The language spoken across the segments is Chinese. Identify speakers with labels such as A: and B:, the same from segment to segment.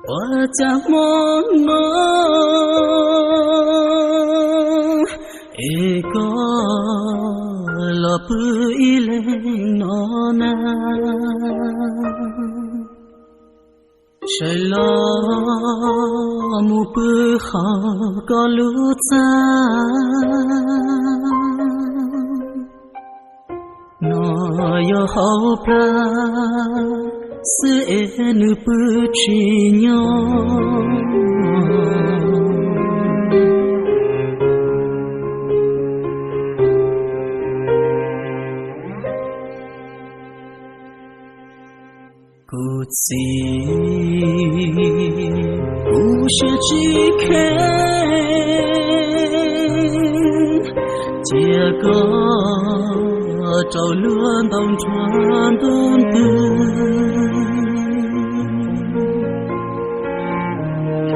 A: 我家梦梦一个老不一类诺那，谁老母不好个路子。我有好怕是你不知鸟，故知不是只看结果。朝乱当传东东，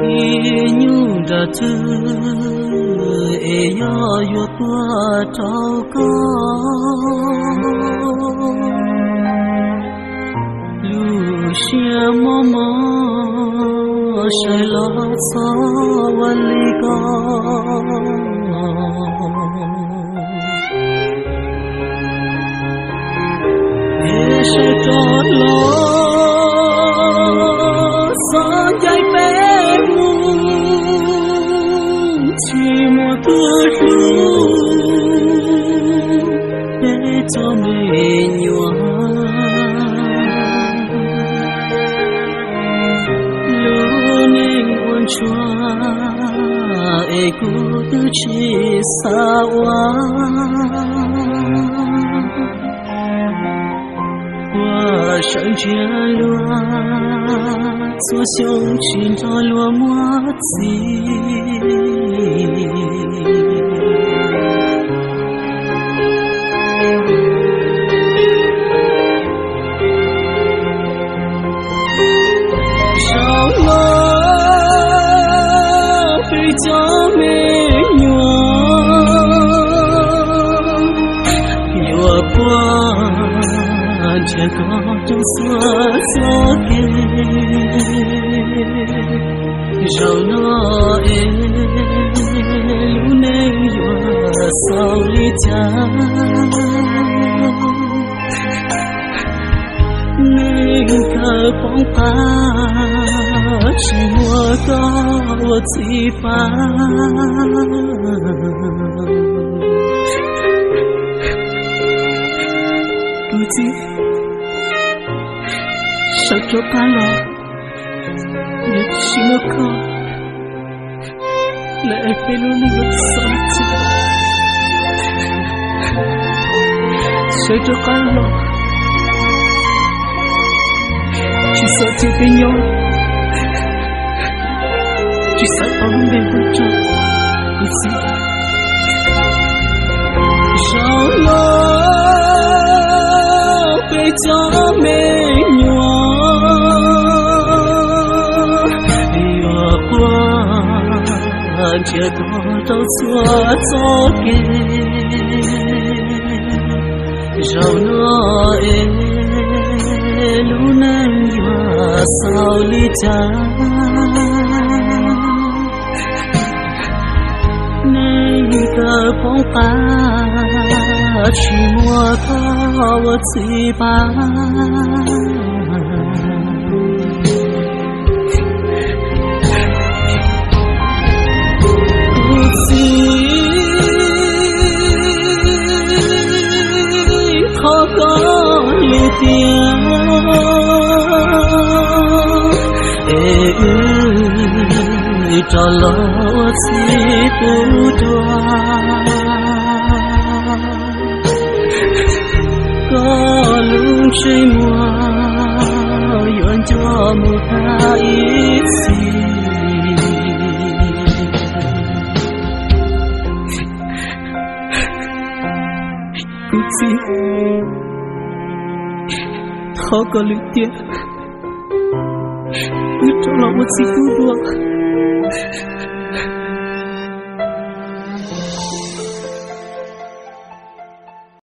A: 一牛着头，也要越过糟糕。路线茫茫，谁老草万里高。是着了三载悲梦，寂寞的路，被着美女路宁温川，爱孤独去撒网。山间乱，左胸寻找落寞子。上了回家美女，月光。这个就算做给，让那爱路能越少离家，能够帮把寂寞高我嘴巴。不知手着干了，你心我靠，来陪我那个手机，手着干了，去手机边用，去手旁边不着，不知少了。被叫美女，月光这个都错做给，让那爱路能越少离家，能够帮把。去摸到我嘴巴，不知好高路边，找了我嘴不断。高路水墨，愿着母他一起。估计好个绿点，你找了我几多多。